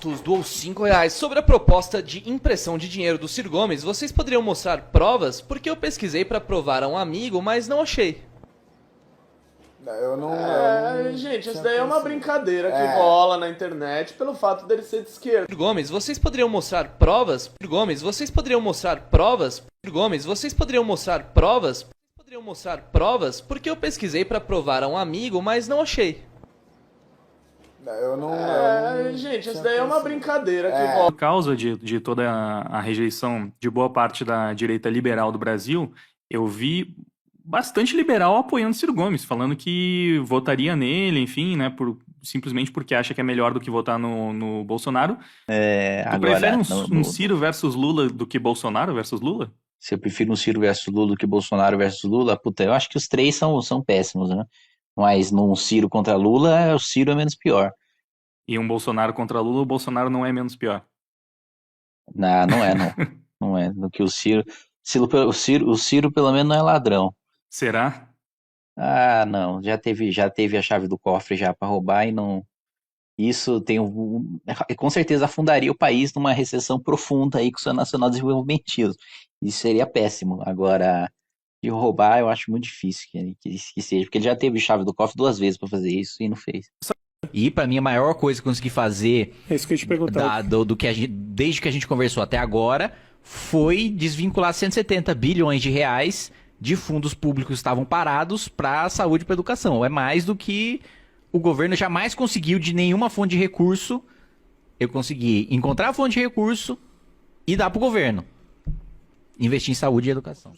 Santos doou R$5 sobre a proposta de impressão de dinheiro do Ciro Gomes. Vocês poderiam mostrar provas? Porque eu pesquisei para provar a um amigo, mas não achei. Gente, isso daí é uma brincadeira que rola na internet pelo fato dele ser de esquerda. Ciro Gomes, vocês poderiam mostrar provas? Ciro Gomes, vocês poderiam mostrar provas? Ciro Gomes, vocês poderiam mostrar provas? Poderiam mostrar provas? Porque eu pesquisei para provar a um amigo, mas não achei. Gente, isso daí é uma brincadeira que rola. Por causa de toda a rejeição de boa parte da direita liberal do Brasil, eu vi bastante liberal apoiando Ciro Gomes, falando que votaria nele, enfim, né, simplesmente porque acha que é melhor do que votar no Bolsonaro. Tu prefere um Ciro versus Lula do que Bolsonaro versus Lula? Se eu prefiro um Ciro versus Lula do que Bolsonaro versus Lula, puta, eu acho que os três são péssimos, né? Mas num Ciro contra Lula, o Ciro é menos pior. E um Bolsonaro contra Lula, o Bolsonaro não é menos pior. Não é, não. Não é. Do que o Ciro. O Ciro, pelo menos, não é ladrão. Será? Ah, não. Já teve a chave do cofre já para roubar e não. Isso com certeza afundaria o país numa recessão profunda aí com o seu nacional desenvolvimentismo. Isso seria péssimo. Agora, de roubar, eu acho muito difícil que seja, porque ele já teve chave do cofre 2 vezes para fazer isso e não fez. E pra mim a maior coisa que eu consegui fazer É isso que eu ia te perguntar. desde que a gente conversou até agora foi desvincular 170 bilhões de reais de fundos públicos que estavam parados para saúde e para educação. É mais do que o governo jamais conseguiu de nenhuma fonte de recurso. Eu consegui encontrar a fonte de recurso e dar pro governo. Investir em saúde e educação.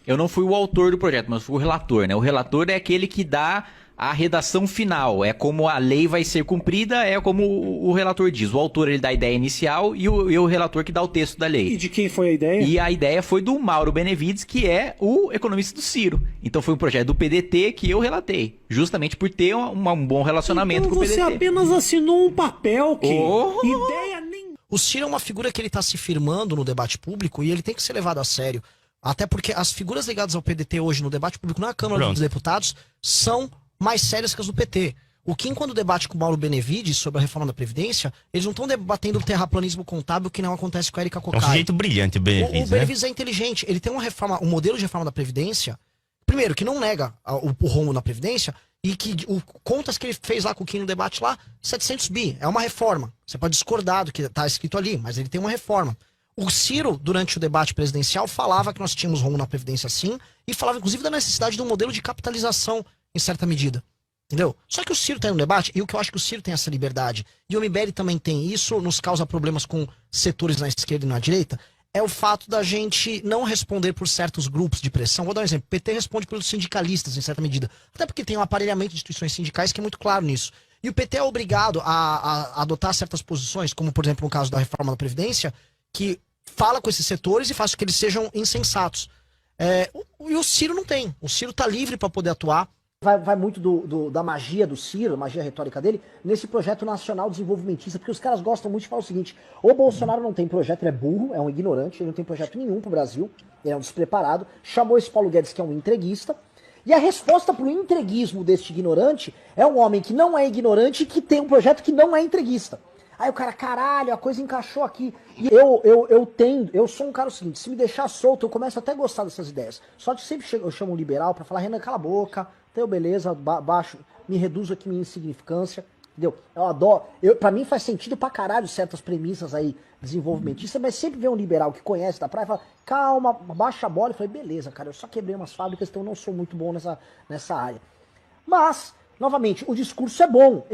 Eu não fui o autor do projeto, mas fui o relator, né? O relator é aquele que dá a redação final. É como a lei vai ser cumprida, é como o relator diz. O autor ele dá a ideia inicial e o relator que dá o texto da lei. E de quem foi a ideia? E a ideia foi do Mauro Benevides, que é o economista do Ciro. Então foi um projeto do PDT que eu relatei. Justamente por ter um bom relacionamento com o PDT. Você apenas assinou um papel que ideia nem... O Ciro é uma figura que ele tá se firmando no debate público e ele tem que ser levado a sério. Até porque as figuras ligadas ao PDT hoje no debate público na Câmara dos Deputados são mais sérias que as do PT. O Kim, quando debate com o Mauro Benevides sobre a reforma da Previdência, eles não estão debatendo o terraplanismo contábil que não acontece com a Erika Cocai. É um sujeito brilhante, o Benevides. O Benevides é inteligente. Ele tem um modelo de reforma da Previdência, primeiro, que não nega o rombo na Previdência, e que contas que ele fez lá com o Kim no debate lá, 700 bi. É uma reforma. Você pode discordar do que está escrito ali, mas ele tem uma reforma. O Ciro, durante o debate presidencial, falava que nós tínhamos rombo na Previdência sim, e falava inclusive da necessidade de um modelo de capitalização em certa medida. Entendeu? Só que o Ciro tem um debate, e o que eu acho que o Ciro tem essa liberdade, e o MBL também tem isso, nos causa problemas com setores na esquerda e na direita, é o fato da gente não responder por certos grupos de pressão. Vou dar um exemplo. O PT responde pelos sindicalistas, em certa medida. Até porque tem um aparelhamento de instituições sindicais que é muito claro nisso. E o PT é obrigado a adotar certas posições, como, por exemplo, no caso da reforma da Previdência, que fala com esses setores e faz com que eles sejam insensatos. E o Ciro não tem. O Ciro tá livre para poder atuar. Vai muito da magia do Ciro, a magia retórica dele, nesse projeto nacional desenvolvimentista, porque os caras gostam muito de falar o seguinte: o Bolsonaro não tem projeto, ele é burro, é um ignorante, ele não tem projeto nenhum pro Brasil, ele é um despreparado, chamou esse Paulo Guedes que é um entreguista, e a resposta pro entreguismo deste ignorante é um homem que não é ignorante e que tem um projeto que não é entreguista. Aí o cara, caralho, a coisa encaixou aqui. E eu sou um cara o seguinte, se me deixar solto, eu começo até a gostar dessas ideias. Só que sempre eu chamo um liberal pra falar: Renan, cala a boca, então beleza, baixo, me reduzo aqui minha insignificância, entendeu? Eu adoro, pra mim faz sentido pra caralho certas premissas aí desenvolvimentistas, mas sempre vem um liberal que conhece da praia e fala: calma, baixa a bola. Eu falei: beleza, cara, eu só quebrei umas fábricas, então eu não sou muito bom nessa área. Mas, novamente, o discurso é bom.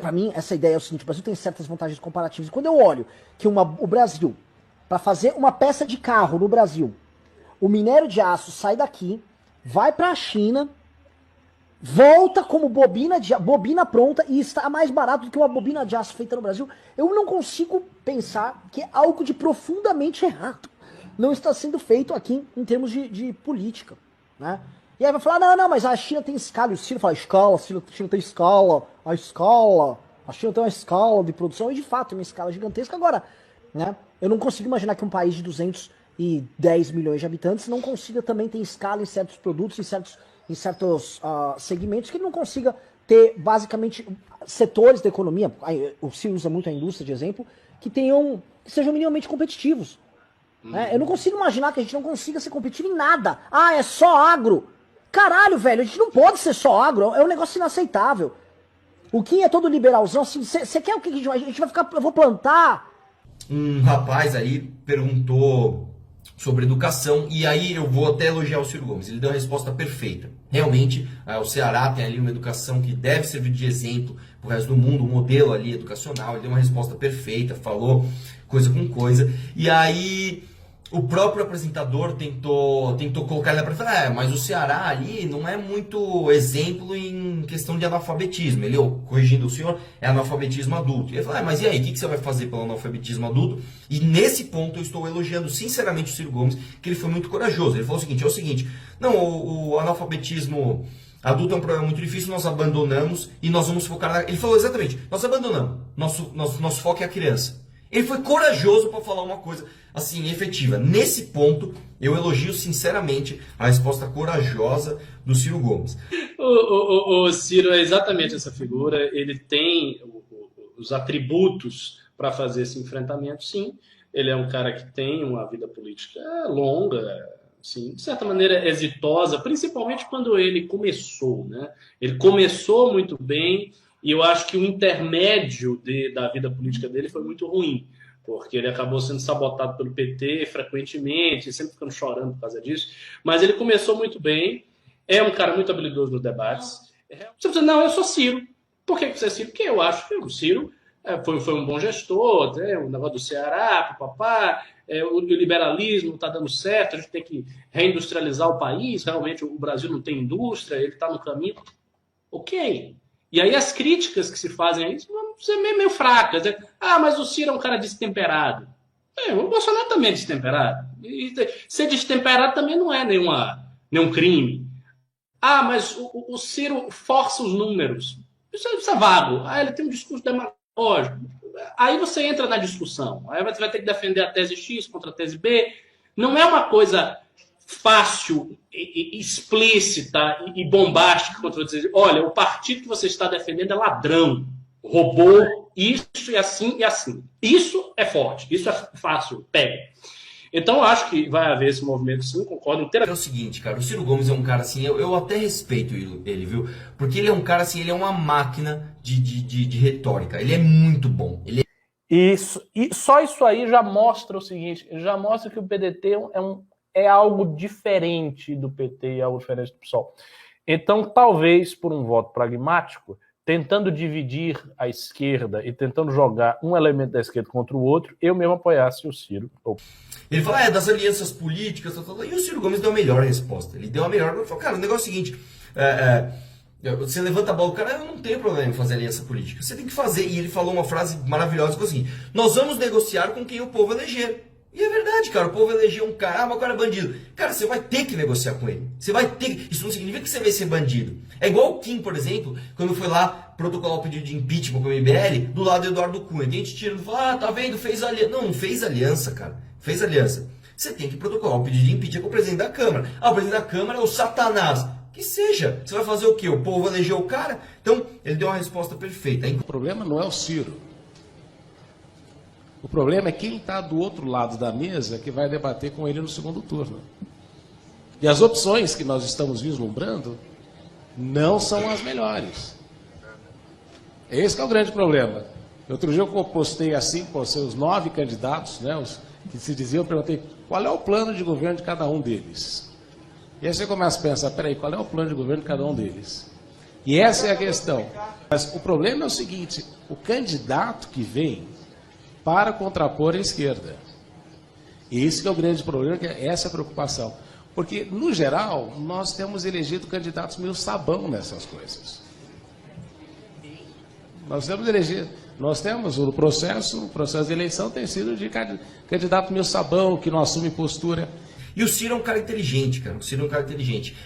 Pra mim, essa ideia é o seguinte: o Brasil tem certas vantagens comparativas. E quando eu olho que o Brasil, para fazer uma peça de carro no Brasil, o minério de aço sai daqui, vai pra China, volta como bobina pronta e está mais barato do que uma bobina de aço feita no Brasil, eu não consigo pensar que algo de profundamente errado não está sendo feito aqui em termos de política, né? E aí vai falar: não, mas a China tem escala. E o Ciro fala: escala, a China tem escala, a China tem uma escala de produção, e de fato tem uma escala gigantesca. Agora, né, eu não consigo imaginar que um país de 210 milhões de habitantes não consiga também ter escala em certos produtos, em certos segmentos, que ele não consiga ter basicamente setores da economia, o Ciro usa muito a indústria de exemplo, que sejam minimamente competitivos. Né? Eu não consigo imaginar que a gente não consiga ser competitivo em nada. Ah, é só agro. Caralho, velho, a gente não pode ser só agro, é um negócio inaceitável. O Kim é todo liberalzão, assim, você quer o que a gente vai ficar, eu vou plantar? Um rapaz aí perguntou sobre educação, e aí eu vou até elogiar o Ciro Gomes, ele deu a resposta perfeita. Realmente, o Ceará tem ali uma educação que deve servir de exemplo para o resto do mundo, um modelo ali educacional, ele deu uma resposta perfeita, falou coisa com coisa, e aí o próprio apresentador tentou colocar ele para falar, mas o Ceará ali não é muito exemplo em questão de analfabetismo. Ele, corrigindo o senhor, é analfabetismo adulto. E ele falou, mas e aí, o que você vai fazer pelo analfabetismo adulto? E nesse ponto eu estou elogiando sinceramente o Ciro Gomes, que ele foi muito corajoso. Ele falou o seguinte, não, o analfabetismo adulto é um problema muito difícil, nós abandonamos e nós vamos focar Ele falou exatamente, nós abandonamos, nosso foco é a criança. Ele foi corajoso para falar uma coisa assim, efetiva. Nesse ponto, eu elogio sinceramente a resposta corajosa do Ciro Gomes. O Ciro é exatamente essa figura, ele tem os atributos para fazer esse enfrentamento, sim. Ele é um cara que tem uma vida política longa, assim, de certa maneira exitosa, principalmente quando ele começou, né? Ele começou muito bem, e eu acho que o intermédio da vida política dele foi muito ruim, porque ele acabou sendo sabotado pelo PT frequentemente, sempre ficando chorando por causa disso. Mas ele começou muito bem, é um cara muito habilidoso nos debates. Você diz, não, eu sou Ciro. Por que você é Ciro? Porque eu acho que o Ciro foi um bom gestor, o negócio do Ceará, papapá, o liberalismo está dando certo, a gente tem que reindustrializar o país, realmente o Brasil não tem indústria, ele está no caminho. Ok. E aí as críticas que se fazem a isso vão ser meio fracas. Né? Mas o Ciro é um cara destemperado. O Bolsonaro também é destemperado. E ser destemperado também não é nenhum crime. Mas o Ciro força os números. Isso é vago. Ele tem um discurso demagógico. Aí você entra na discussão. Aí você vai ter que defender a tese X contra a tese B. Não é uma coisa fácil, explícita e bombástica contra dizer, olha, o partido que você está defendendo é ladrão, roubou isso e assim e assim. Isso é forte, isso é fácil, pega. Então eu acho que vai haver esse movimento, sim, concordo inteiramente. É o seguinte, cara, o Ciro Gomes é um cara assim, eu até respeito ele, viu? Porque ele é um cara assim, ele é uma máquina de retórica, ele é muito bom. E só isso aí já mostra o seguinte, já mostra que o PDT é algo diferente do PT e algo diferente do PSOL. Então, talvez, por um voto pragmático, tentando dividir a esquerda e tentando jogar um elemento da esquerda contra o outro, eu mesmo apoiasse o Ciro. Ele fala, das alianças políticas, e o Ciro Gomes deu a melhor resposta. Ele deu a melhor, ele falou, cara, o negócio é o seguinte, você levanta a bola do cara, eu não tenho problema em fazer aliança política, você tem que fazer. E ele falou uma frase maravilhosa, que assim, nós vamos negociar com quem o povo eleger. E é verdade, cara, o povo elegeu um cara, mas o cara é bandido. Cara, você vai ter que negociar com ele. Você vai ter. Isso não significa que você vai ser bandido. É igual o Kim, por exemplo, quando foi lá protocolar o pedido de impeachment com o MBL, do lado do Eduardo Cunha. Tem gente tirando e fala, tá vendo, fez aliança. Não fez aliança, cara. Fez aliança. Você tem que protocolar o pedido de impeachment com o presidente da Câmara. O presidente da Câmara é o Satanás. Que seja. Você vai fazer o quê? O povo elegeu o cara? Então, ele deu uma resposta perfeita. O problema não é o Ciro. O problema é quem está do outro lado da mesa que vai debater com ele no segundo turno. E as opções que nós estamos vislumbrando não são as melhores. Esse que é o grande problema. Outro dia eu postei assim, os 9 candidatos, né, os que se diziam, eu perguntei qual é o plano de governo de cada um deles. E aí você começa a pensar, peraí, qual é o plano de governo de cada um deles? E essa é a questão. Mas o problema é o seguinte, o candidato que vem para contrapor a esquerda. E esse que é o grande problema, que é essa preocupação. Porque, no geral, nós temos elegido candidatos meio sabão nessas coisas. Nós temos o processo de eleição tem sido de candidato meio sabão, que não assume postura. E o Ciro é um cara inteligente, cara. O Ciro é um cara inteligente.